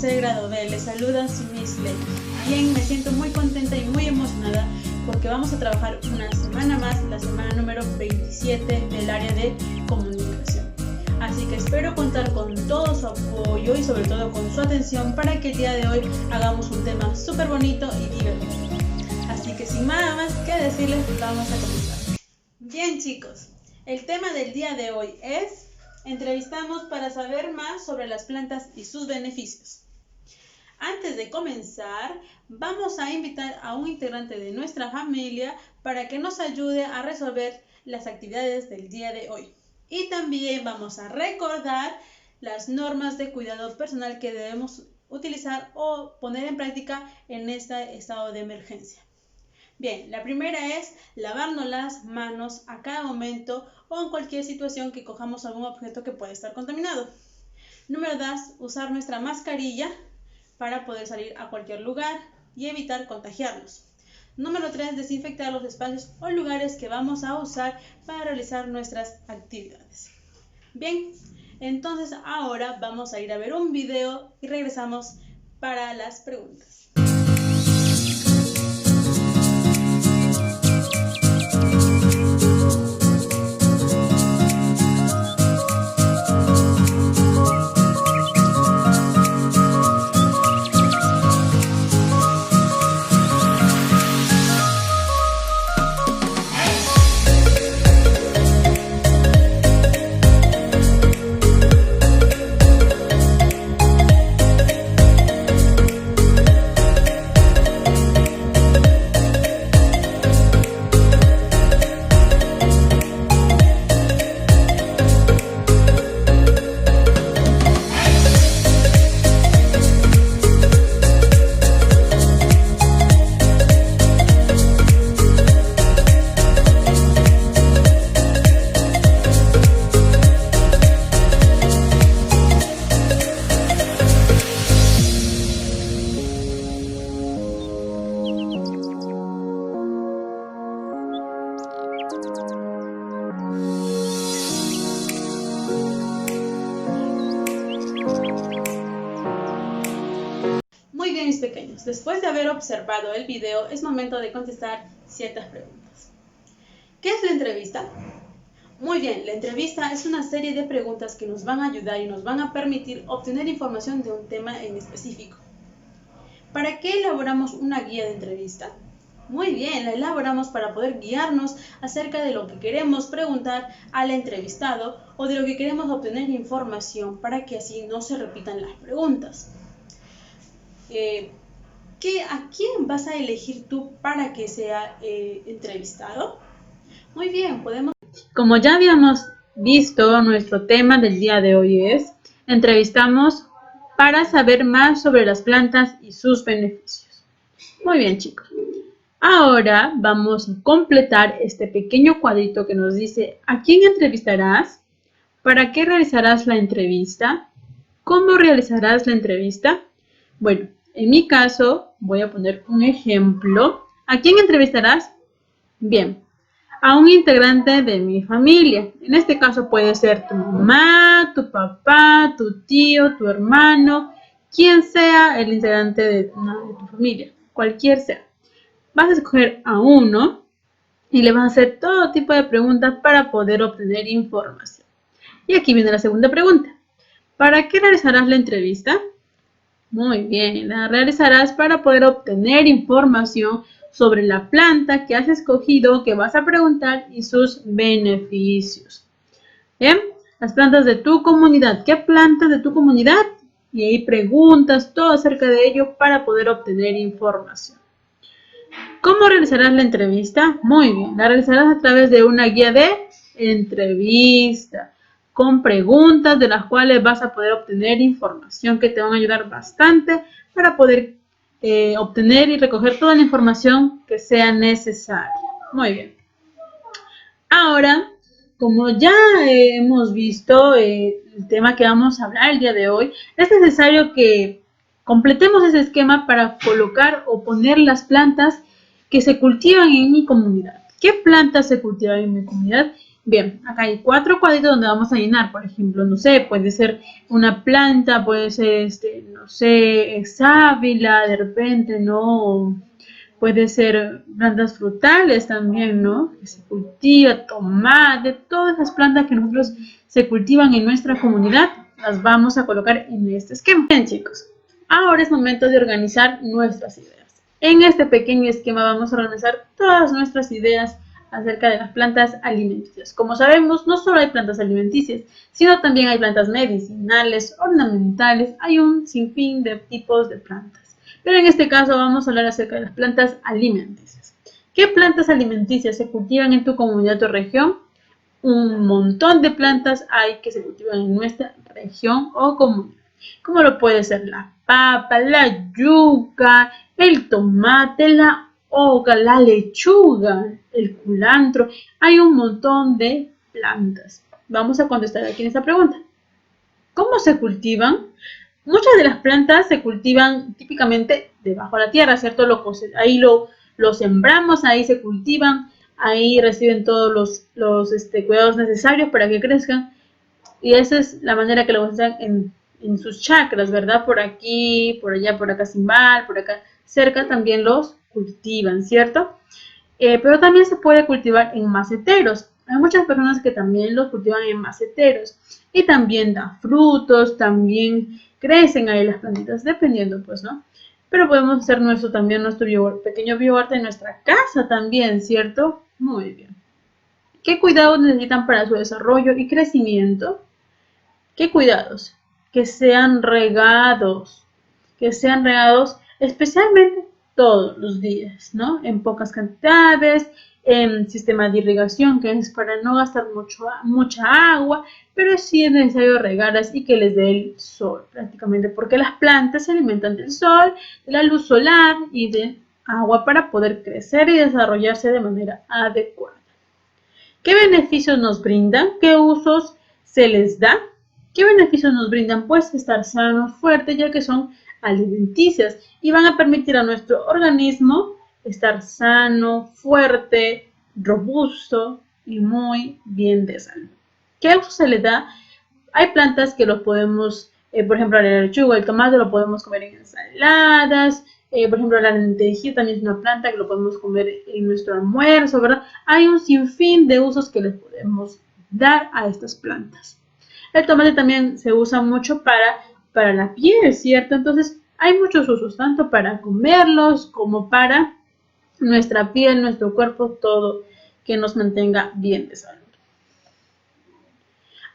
tercer grado B, les saluda su Miss Ley. Bien, me siento muy contenta y muy emocionada porque vamos a trabajar una semana más, la semana número 27 del área de comunicación. Así que espero contar con todo su apoyo y sobre todo con su atención para que el día de hoy hagamos un tema súper bonito y divertido. Así que sin nada más que decirles, vamos a comenzar. Bien chicos, el tema del día de hoy es: entrevistamos para saber más sobre las plantas y sus beneficios. Antes de comenzar, vamos a invitar a un integrante de nuestra familia para que nos ayude a resolver las actividades del día de hoy. Y también vamos a recordar las normas de cuidado personal que debemos utilizar o poner en práctica en este estado de emergencia. Bien, la primera es lavarnos las manos a cada momento o en cualquier situación que cojamos algún objeto que puede estar contaminado. Número 2, usar nuestra mascarilla para poder salir a cualquier lugar y evitar contagiarnos. Número 3, desinfectar los espacios o lugares que vamos a usar para realizar nuestras actividades. Bien, entonces ahora vamos a ir a ver un video y regresamos para las preguntas. Muy bien, mis pequeños, después de haber observado el video, es momento de contestar ciertas preguntas. ¿Qué es la entrevista? Muy bien, la entrevista es una serie de preguntas que nos van a ayudar y nos van a permitir obtener información de un tema en específico. ¿Para qué elaboramos una guía de entrevista? Muy bien, la elaboramos para poder guiarnos acerca de lo que queremos preguntar al entrevistado o de lo que queremos obtener información para que así no se repitan las preguntas. ¿A quién vas a elegir tú para que sea entrevistado? Muy bien, Como ya habíamos visto, nuestro tema del día de hoy es: entrevistamos para saber más sobre las plantas y sus beneficios. Muy bien, chicos. Ahora vamos a completar este pequeño cuadrito que nos dice: ¿a quién entrevistarás? ¿Para qué realizarás la entrevista? ¿Cómo realizarás la entrevista? Bueno, en mi caso, voy a poner un ejemplo. ¿A quién entrevistarás? Bien, a un integrante de mi familia. En este caso puede ser tu mamá, tu papá, tu tío, tu hermano, quien sea el integrante de tu familia, cualquier sea. Vas a escoger a uno y le vas a hacer todo tipo de preguntas para poder obtener información. Y aquí viene la segunda pregunta. ¿Para qué realizarás la entrevista? Muy bien, la realizarás para poder obtener información sobre la planta que has escogido, que vas a preguntar y sus beneficios. Bien, las plantas de tu comunidad. ¿Qué plantas de tu comunidad? Y ahí preguntas todo acerca de ello para poder obtener información. ¿Cómo realizarás la entrevista? Muy bien, la realizarás a través de una guía de entrevista, con preguntas de las cuales vas a poder obtener información que te van a ayudar bastante para poder obtener y recoger toda la información que sea necesaria. Muy bien. Ahora, como ya hemos visto el tema que vamos a hablar el día de hoy, es necesario que completemos ese esquema para colocar o poner las plantas que se cultivan en mi comunidad. ¿Qué plantas se cultivan en mi comunidad? Bien, acá hay 4 cuadritos donde vamos a llenar, por ejemplo, no sé, puede ser una planta, puede ser, no sé, sábila, de repente, ¿no? Puede ser plantas frutales también, ¿no? Que se cultiva, tomate, todas las plantas que nosotros se cultivan en nuestra comunidad, las vamos a colocar en este esquema. Bien, chicos, ahora es momento de organizar nuestras ideas. En este pequeño esquema vamos a organizar todas nuestras ideas acerca de las plantas alimenticias. Como sabemos, no solo hay plantas alimenticias, sino también hay plantas medicinales, ornamentales, hay un sinfín de tipos de plantas. Pero en este caso vamos a hablar acerca de las plantas alimenticias. ¿Qué plantas alimenticias se cultivan en tu comunidad o región? Un montón de plantas hay que se cultivan en nuestra región o comunidad. Como lo puede ser la papa, la yuca, el tomate, la hoja, la lechuga, el culantro. Hay un montón de plantas. Vamos a contestar aquí en esta pregunta. ¿Cómo se cultivan? Muchas de las plantas se cultivan típicamente debajo de la tierra, ¿cierto? Ahí lo sembramos, ahí se cultivan, ahí reciben todos los cuidados necesarios para que crezcan. Y esa es la manera que lo usan en sus chakras, ¿verdad? Por aquí, por allá, por acá sin mal, por acá cerca también los cultivan, ¿cierto? Pero también se puede cultivar en maceteros. Hay muchas personas que también los cultivan en maceteros. Y también da frutos, también crecen ahí las plantitas, dependiendo, pues, ¿no? Pero podemos hacer también nuestro pequeño bioarte en nuestra casa también, ¿cierto? Muy bien. ¿Qué cuidados necesitan para su desarrollo y crecimiento? ¿Qué cuidados? Que sean regados especialmente todos los días, ¿no? En pocas cantidades, en sistema de irrigación, que es para no gastar mucha agua, pero sí es necesario regarlas y que les dé el sol prácticamente, porque las plantas se alimentan del sol, de la luz solar y de agua para poder crecer y desarrollarse de manera adecuada. ¿Qué beneficios nos brindan? ¿Qué usos se les da? ¿Qué beneficios nos brindan? Pues estar sanos, fuertes, ya que son alimenticias y van a permitir a nuestro organismo estar sano, fuerte, robusto y muy bien de salud. ¿Qué uso se le da? Hay plantas que los podemos, por ejemplo, la lechuga, el tomate lo podemos comer en ensaladas, por ejemplo, la lenteja también es una planta que lo podemos comer en nuestro almuerzo, ¿verdad? Hay un sinfín de usos que les podemos dar a estas plantas. El tomate también se usa mucho para la piel, ¿cierto? Entonces, hay muchos usos, tanto para comerlos como para nuestra piel, nuestro cuerpo, todo que nos mantenga bien de salud.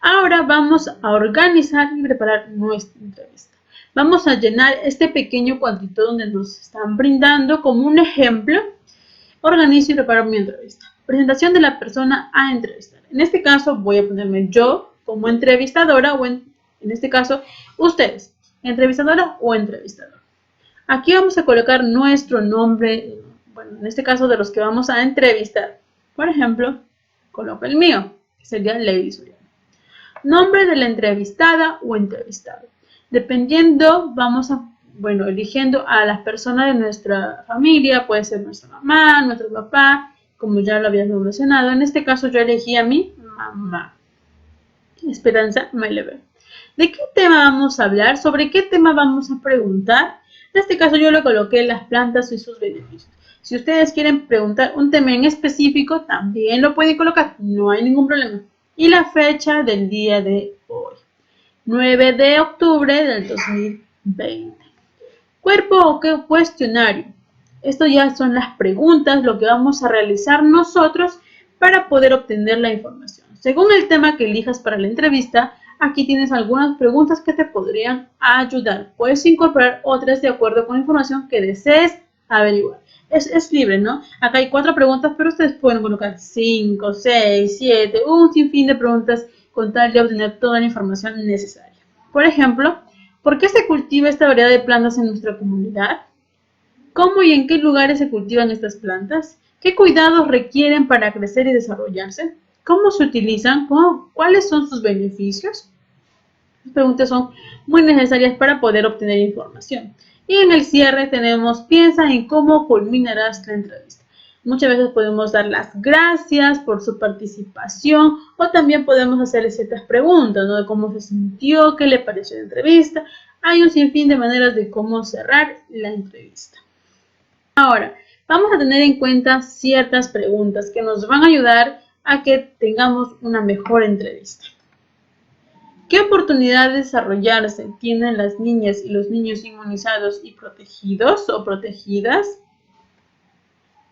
Ahora vamos a organizar y preparar nuestra entrevista. Vamos a llenar este pequeño cuadrito donde nos están brindando como un ejemplo. Organizo y preparo mi entrevista. Presentación de la persona a entrevistar. En este caso voy a ponerme yo como entrevistadora o en este caso ustedes, entrevistadora o entrevistador. Aquí vamos a colocar nuestro nombre, bueno, en este caso de los que vamos a entrevistar. Por ejemplo, coloco el mío, que sería Lady Soriano. Nombre de la entrevistada o entrevistado. Dependiendo, vamos a, eligiendo a las personas de nuestra familia, puede ser nuestra mamá, nuestro papá, como ya lo habíamos mencionado. En este caso yo elegí a mi mamá, Esperanza Mailever. ¿De qué tema vamos a hablar? ¿Sobre qué tema vamos a preguntar? En este caso yo le coloqué las plantas y sus beneficios. Si ustedes quieren preguntar un tema en específico, también lo pueden colocar, no hay ningún problema. Y la fecha del día de hoy, 9 de octubre del 2020. Cuerpo o qué cuestionario. Esto ya son las preguntas, lo que vamos a realizar nosotros para poder obtener la información. Según el tema que elijas para la entrevista, aquí tienes algunas preguntas que te podrían ayudar. Puedes incorporar otras de acuerdo con la información que desees averiguar. Es libre, ¿no? Acá hay 4 preguntas, pero ustedes pueden colocar 5, 6, 7, un sinfín de preguntas con tal de obtener toda la información necesaria. Por ejemplo, ¿por qué se cultiva esta variedad de plantas en nuestra comunidad? ¿Cómo y en qué lugares se cultivan estas plantas? ¿Qué cuidados requieren para crecer y desarrollarse? ¿Cómo se utilizan? ¿Cuáles son sus beneficios? Las preguntas son muy necesarias para poder obtener información. Y en el cierre tenemos, piensa en cómo culminarás la entrevista. Muchas veces podemos dar las gracias por su participación o también podemos hacerle ciertas preguntas, ¿no? De cómo se sintió, qué le pareció la entrevista. Hay un sinfín de maneras de cómo cerrar la entrevista. Ahora, vamos a tener en cuenta ciertas preguntas que nos van a ayudar a que tengamos una mejor entrevista. ¿Qué oportunidad de desarrollarse tienen las niñas y los niños inmunizados y protegidos o protegidas?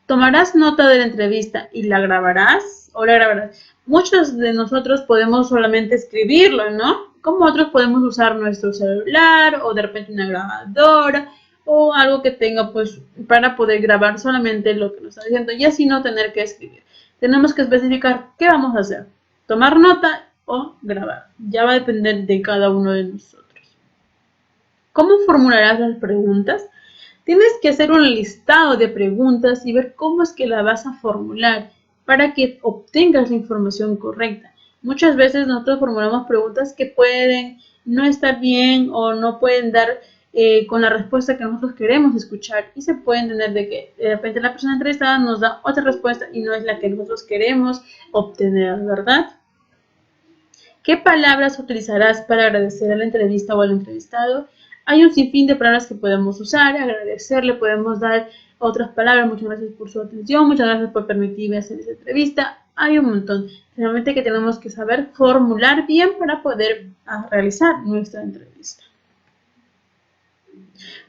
¿Tomarás nota de la entrevista y la grabarás o la grabarás? Muchos de nosotros podemos solamente escribirlo, ¿no? Como otros podemos usar nuestro celular o de repente una grabadora o algo que tenga pues para poder grabar solamente lo que nos está diciendo y así no tener que escribir. Tenemos que especificar qué vamos a hacer, tomar nota o grabar. Ya va a depender de cada uno de nosotros. ¿Cómo formularás las preguntas? Tienes que hacer un listado de preguntas y ver cómo es que la vas a formular para que obtengas la información correcta. Muchas veces nosotros formulamos preguntas que pueden no estar bien o no pueden dar con la respuesta que nosotros queremos escuchar y se puede entender de que de repente la persona entrevistada nos da otra respuesta y no es la que nosotros queremos obtener, ¿verdad? ¿Qué palabras utilizarás para agradecer a la entrevista o al entrevistado? Hay un sinfín de palabras que podemos usar, agradecerle, podemos dar otras palabras, muchas gracias por su atención, muchas gracias por permitirme hacer esta entrevista, hay un montón. Realmente que tenemos que saber formular bien para poder realizar nuestra entrevista.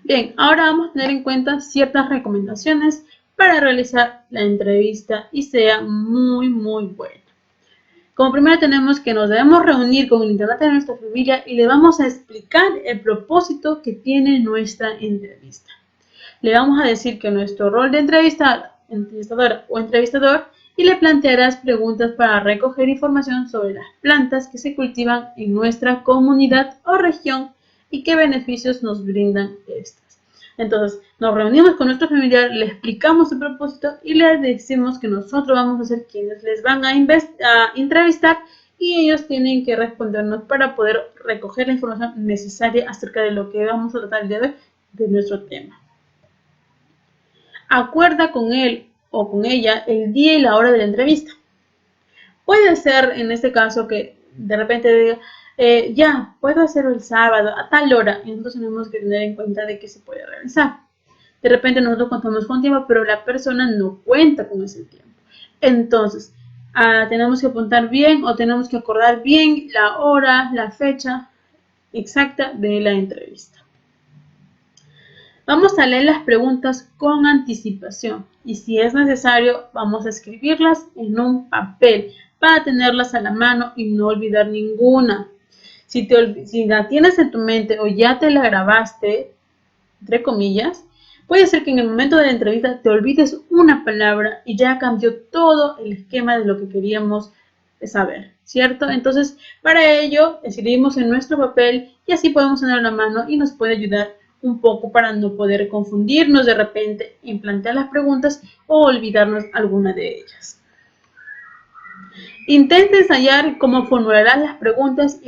Bien, ahora vamos a tener en cuenta ciertas recomendaciones para realizar la entrevista y sea muy buena. Como primero tenemos que nos debemos reunir con el integrante de nuestra familia y le vamos a explicar el propósito que tiene nuestra entrevista. Le vamos a decir que nuestro rol de entrevistadora o entrevistador y le plantearás preguntas para recoger información sobre las plantas que se cultivan en nuestra comunidad o región y qué beneficios nos brindan estas. Entonces, nos reunimos con nuestro familiar, le explicamos el propósito y le decimos que nosotros vamos a ser quienes les van a entrevistar y ellos tienen que respondernos para poder recoger la información necesaria acerca de lo que vamos a tratar el día de hoy de nuestro tema. Acuerda con él o con ella el día y la hora de la entrevista. Puede ser en este caso que de repente diga, ya, puedo hacerlo el sábado a tal hora. Y nosotros tenemos que tener en cuenta de que se puede realizar. De repente nosotros contamos con tiempo, pero la persona no cuenta con ese tiempo. Entonces, tenemos que apuntar bien o tenemos que acordar bien la hora, la fecha exacta de la entrevista. Vamos a leer las preguntas con anticipación y si es necesario vamos a escribirlas en un papel para tenerlas a la mano y no olvidar ninguna. Si la tienes en tu mente o ya te la grabaste, entre comillas, puede ser que en el momento de la entrevista te olvides una palabra y ya cambió todo el esquema de lo que queríamos saber, ¿cierto? Entonces, para ello, escribimos en nuestro papel y así podemos tener a la mano y nos puede ayudar un poco para no poder confundirnos de repente en plantear las preguntas o olvidarnos alguna de ellas. Intenta ensayar cómo formularás las preguntas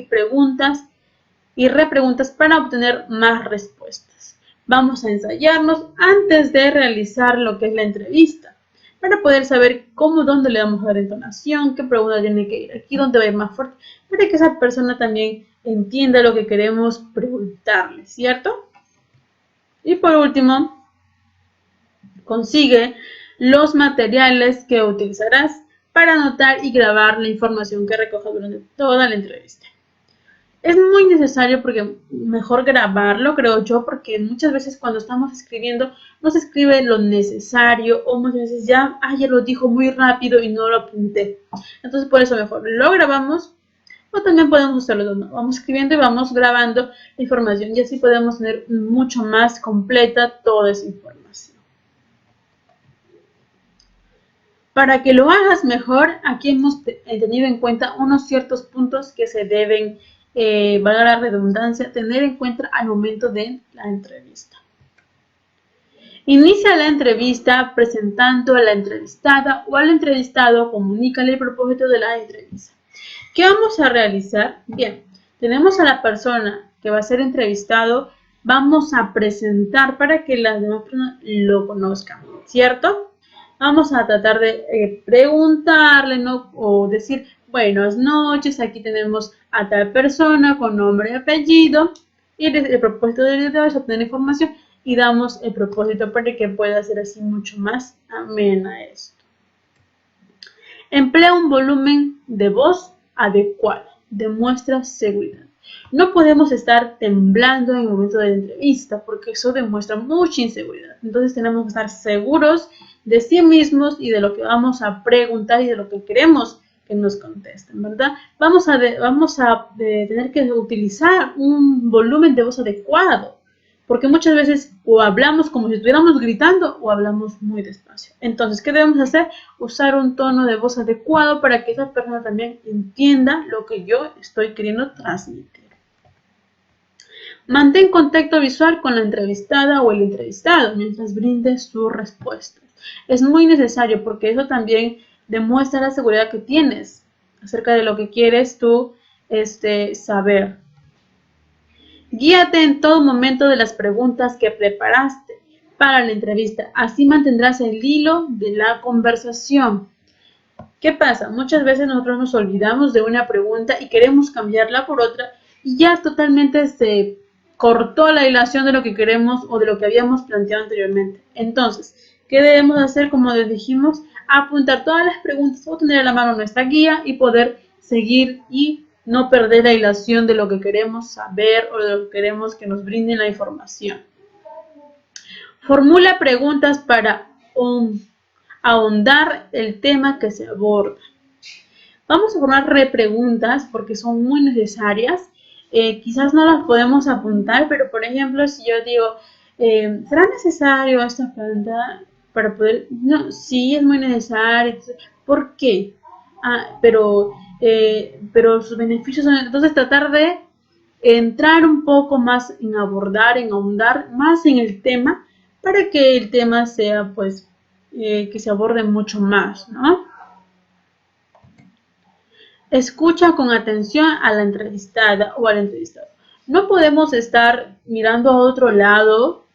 y repreguntas para obtener más respuestas. Vamos a ensayarnos antes de realizar lo que es la entrevista, para poder saber dónde le vamos a dar entonación, qué pregunta tiene que ir aquí, dónde va a ir más fuerte, para que esa persona también entienda lo que queremos preguntarle, ¿cierto? Y por último, consigue los materiales que utilizarás para anotar y grabar la información que recojas durante toda la entrevista. Es muy necesario porque mejor grabarlo, creo yo, porque muchas veces cuando estamos escribiendo no se escribe lo necesario o muchas veces ya lo dijo muy rápido y no lo apunté. Entonces por eso mejor lo grabamos o también podemos hacerlo, vamos escribiendo y vamos grabando la información y así podemos tener mucho más completa toda esa información. Para que lo hagas mejor, aquí hemos tenido en cuenta unos ciertos puntos que se deben, valga la redundancia, tener en cuenta al momento de la entrevista. Inicia la entrevista presentando a la entrevistada o al entrevistado, comunícale el propósito de la entrevista. ¿Qué vamos a realizar? Bien, tenemos a la persona que va a ser entrevistado, vamos a presentar para que las demás personas lo conozcan, ¿cierto? Vamos a tratar de preguntarle, ¿no? O decir, buenas noches, aquí tenemos a tal persona con nombre y apellido. Y el propósito del video es obtener información y damos el propósito para que pueda ser así mucho más amena esto. Emplea un volumen de voz adecuado. Demuestra seguridad. No podemos estar temblando en el momento de la entrevista porque eso demuestra mucha inseguridad. Entonces tenemos que estar seguros de sí mismos y de lo que vamos a preguntar y de lo que queremos que nos contesten, ¿verdad? Vamos a tener que utilizar un volumen de voz adecuado. Porque muchas veces o hablamos como si estuviéramos gritando o hablamos muy despacio. Entonces, ¿qué debemos hacer? Usar un tono de voz adecuado para que esa persona también entienda lo que yo estoy queriendo transmitir. Mantén contacto visual con la entrevistada o el entrevistado mientras brindes sus respuestas. Es muy necesario porque eso también demuestra la seguridad que tienes acerca de lo que quieres tú saber. Guíate en todo momento de las preguntas que preparaste para la entrevista. Así mantendrás el hilo de la conversación. ¿Qué pasa? Muchas veces nosotros nos olvidamos de una pregunta y queremos cambiarla por otra y ya totalmente se cortó la hilación de lo que queremos o de lo que habíamos planteado anteriormente. Entonces, ¿qué debemos hacer? Como les dijimos, apuntar todas las preguntas o tener a la mano nuestra guía y poder seguir y no perder la hilación de lo que queremos saber o de lo que queremos que nos brinden la información. Formula preguntas para ahondar el tema que se aborda. Vamos a formar repreguntas porque son muy necesarias. Quizás no las podemos apuntar, pero por ejemplo, si yo digo, ¿será necesario esta planta para poder? No, sí, es muy necesario. ¿Por qué? Pero sus beneficios son, entonces tratar de entrar un poco más en abordar, en ahondar más en el tema para que el tema sea pues que se aborde mucho más, ¿no? Escucha con atención a la entrevistada o al entrevistado. No podemos estar mirando a otro lado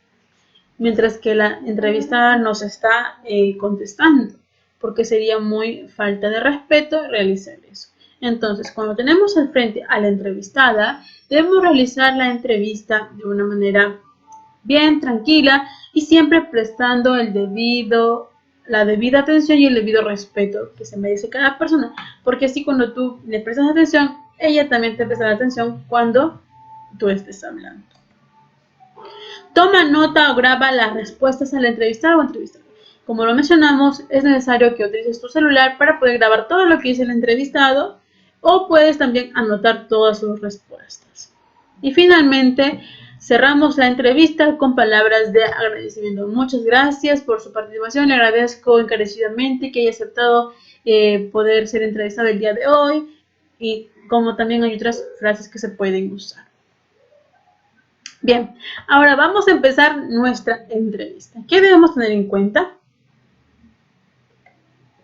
mientras que la entrevistada nos está contestando, porque sería muy falta de respeto realizar eso. Entonces, cuando tenemos al frente a la entrevistada, debemos realizar la entrevista de una manera bien tranquila y siempre prestando la debida atención y el debido respeto que se merece cada persona, porque así cuando tú le prestas atención, ella también te presta atención cuando tú estés hablando. Toma nota o graba las respuestas a la entrevistada o entrevistado. Como lo mencionamos, es necesario que utilices tu celular para poder grabar todo lo que dice el entrevistado o puedes también anotar todas sus respuestas. Y finalmente, cerramos la entrevista con palabras de agradecimiento. Muchas gracias por su participación. Le agradezco encarecidamente que haya aceptado poder ser entrevistado el día de hoy y como también hay otras frases que se pueden usar. Bien, ahora vamos a empezar nuestra entrevista. ¿Qué debemos tener en cuenta?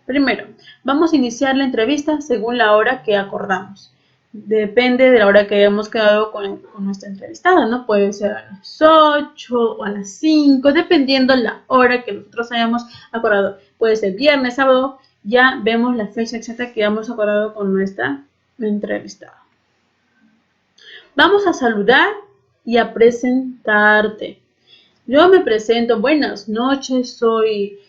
Primero, vamos a iniciar la entrevista según la hora que acordamos. Depende de la hora que hayamos quedado con nuestra entrevistada, ¿no? Puede ser a las 8 o a las 5, dependiendo la hora que nosotros hayamos acordado. Puede ser viernes, sábado, ya vemos la fecha exacta que hemos acordado con nuestra entrevistada. Vamos a saludar y a presentarte. Yo me presento, buenas noches, soy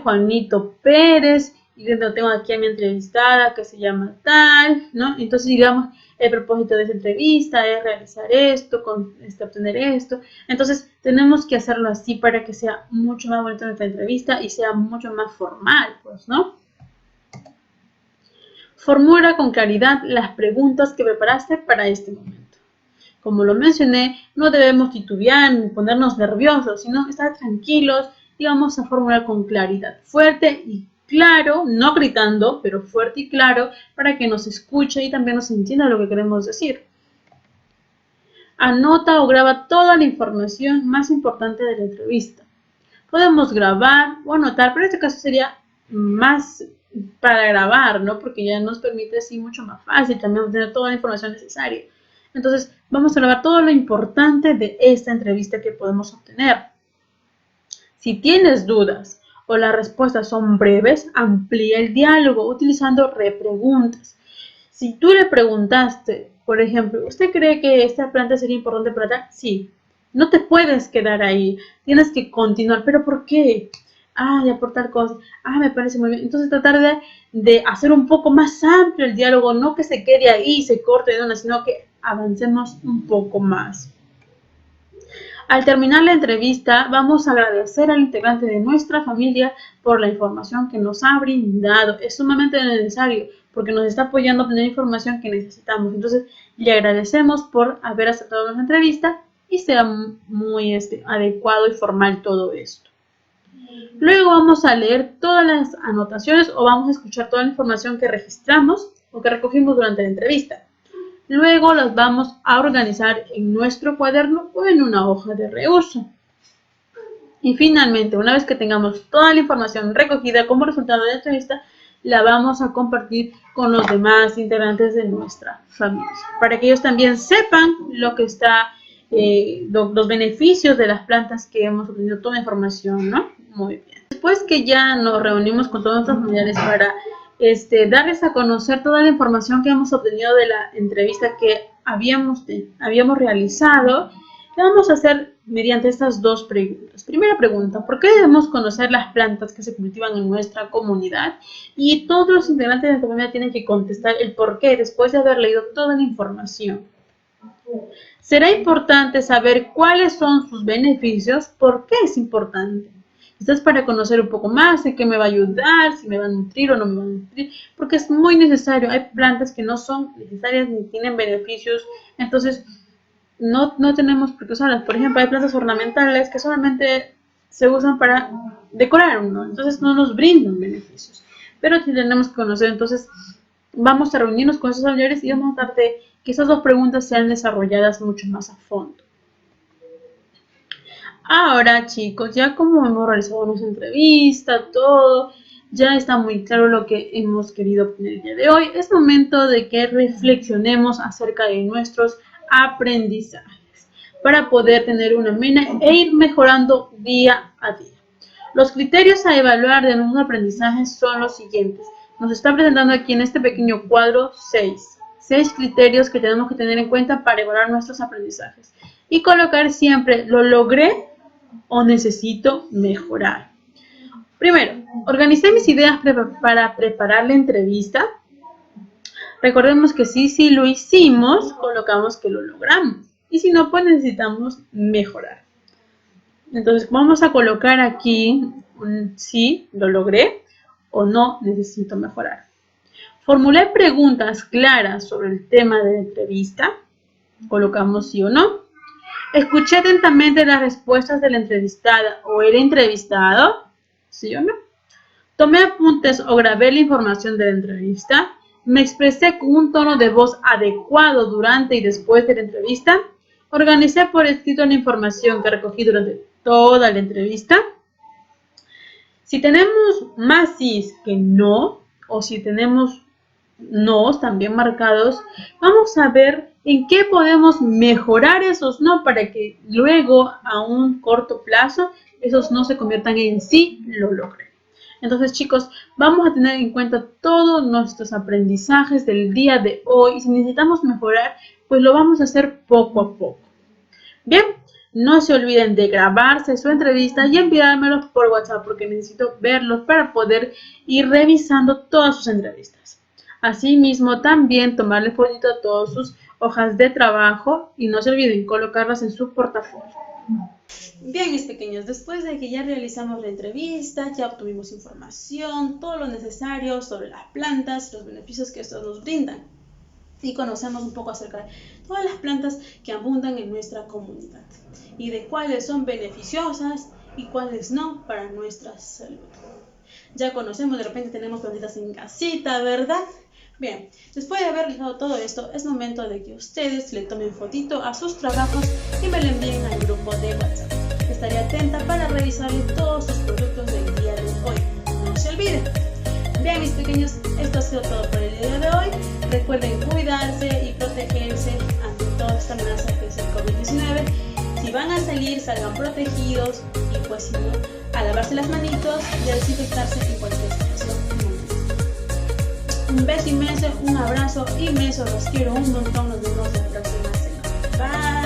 Juanito Pérez y yo tengo aquí a mi entrevistada que se llama tal, ¿no? Entonces, digamos, el propósito de esa entrevista es realizar esto, obtener esto. Entonces, tenemos que hacerlo así para que sea mucho más bonita nuestra entrevista y sea mucho más formal, pues, ¿no? Formula con claridad las preguntas que preparaste para este momento. Como lo mencioné, no debemos titubear ni ponernos nerviosos, sino estar tranquilos y vamos a formular con claridad, fuerte y claro, no gritando, pero fuerte y claro, para que nos escuche y también nos entienda lo que queremos decir. Anota o graba toda la información más importante de la entrevista. Podemos grabar o anotar, pero en este caso sería más para grabar, ¿no? Porque ya nos permite así mucho más fácil también tener toda la información necesaria. Entonces, vamos a grabar todo lo importante de esta entrevista que podemos obtener. Si tienes dudas o las respuestas son breves, amplía el diálogo utilizando repreguntas. Si tú le preguntaste Por ejemplo, ¿usted cree que esta planta sería importante para tal? Sí. No te puedes quedar ahí. Tienes que continuar. ¿Pero por qué? De aportar cosas. Me parece muy bien. Entonces tratar de hacer un poco más amplio el diálogo. No que se quede ahí y se corte de una, sino que avancemos un poco más. Al terminar la entrevista, vamos a agradecer al integrante de nuestra familia por la información que nos ha brindado. Es sumamente necesario porque nos está apoyando a obtener información que necesitamos. Entonces, le agradecemos por haber aceptado nuestra entrevista y sea muy adecuado y formal todo esto. Luego vamos a leer todas las anotaciones o vamos a escuchar toda la información que registramos o que recogimos durante la entrevista. Luego las vamos a organizar en nuestro cuaderno o en una hoja de reuso. Y finalmente, una vez que tengamos toda la información recogida como resultado de la entrevista, la vamos a compartir con los demás integrantes de nuestra familia, para que ellos también sepan lo que está, los beneficios de las plantas que hemos obtenido, toda la información, ¿no? Muy bien. Después que ya nos reunimos con todos nuestros familiares para darles a conocer toda la información que hemos obtenido de la entrevista que habíamos realizado, lo vamos a hacer mediante estas dos preguntas. Primera pregunta, ¿por qué debemos conocer las plantas que se cultivan en nuestra comunidad? Y todos los integrantes de nuestra comunidad tienen que contestar el por qué después de haber leído toda la información. Será importante saber cuáles son sus beneficios, por qué es importante. Esto es para conocer un poco más en qué me va a ayudar, si me va a nutrir o no me va a nutrir, porque es muy necesario. Hay plantas que no son necesarias ni tienen beneficios, entonces no tenemos por qué usarlas. Por ejemplo, hay plantas ornamentales que solamente se usan para decorar uno, entonces no nos brindan beneficios. Pero sí tenemos que conocer, entonces vamos a reunirnos con esos familiares y vamos a tratar de que esas dos preguntas sean desarrolladas mucho más a fondo. Ahora, chicos, ya como hemos realizado nuestra entrevista, todo, ya está muy claro lo que hemos querido obtener el día de hoy. Es momento de que reflexionemos acerca de nuestros aprendizajes para poder tener una meta e ir mejorando día a día. Los criterios a evaluar de nuestros aprendizajes son los siguientes. Nos está presentando aquí en este pequeño cuadro 6 criterios que tenemos que tener en cuenta para evaluar nuestros aprendizajes y colocar siempre lo logré o necesito mejorar. Primero, organicé mis ideas para preparar la entrevista. Recordemos que si lo hicimos, colocamos que lo logramos. Y si no, pues necesitamos mejorar. Entonces, vamos a colocar aquí un sí, lo logré o no, necesito mejorar. Formulé preguntas claras sobre el tema de la entrevista. Colocamos sí o no. Escuché atentamente las respuestas de la entrevistada o el entrevistado, ¿sí o no? Tomé apuntes o grabé la información de la entrevista. Me expresé con un tono de voz adecuado durante y después de la entrevista. Organicé por escrito la información que recogí durante toda la entrevista. Si tenemos más sís que no, o si tenemos nos también marcados, vamos a ver en qué podemos mejorar esos no para que luego a un corto plazo esos no se conviertan en sí lo logré. Entonces, chicos, vamos a tener en cuenta todos nuestros aprendizajes del día de hoy y si necesitamos mejorar, pues lo vamos a hacer poco a poco. Bien, no se olviden de grabarse su entrevista y enviármelos por WhatsApp porque necesito verlos para poder ir revisando todas sus entrevistas. Asimismo, también tomarle fotito a todas sus hojas de trabajo y no se olviden colocarlas en su portafolio. Bien, mis pequeños, después de que ya realizamos la entrevista, ya obtuvimos información, todo lo necesario sobre las plantas, los beneficios que estos nos brindan y conocemos un poco acerca de todas las plantas que abundan en nuestra comunidad y de cuáles son beneficiosas y cuáles no para nuestra salud. Ya conocemos, de repente tenemos plantitas en casita, ¿verdad? Bien, después de haber realizado todo esto, es momento de que ustedes le tomen fotito a sus trabajos y me lo envíen al grupo de WhatsApp. Estaré atenta para revisarles todos sus productos del día de hoy. No se olviden. Bien, mis pequeños, esto ha sido todo por el día de hoy. Recuerden cuidarse y protegerse ante toda esta amenaza que es el COVID-19. Si van a salir, salgan protegidos y pues si no, a lavarse las manitos y a desinfectarse en cualquier situación. Un beso inmenso, un abrazo inmenso, los quiero un montón, nos vemos la próxima semana. Bye.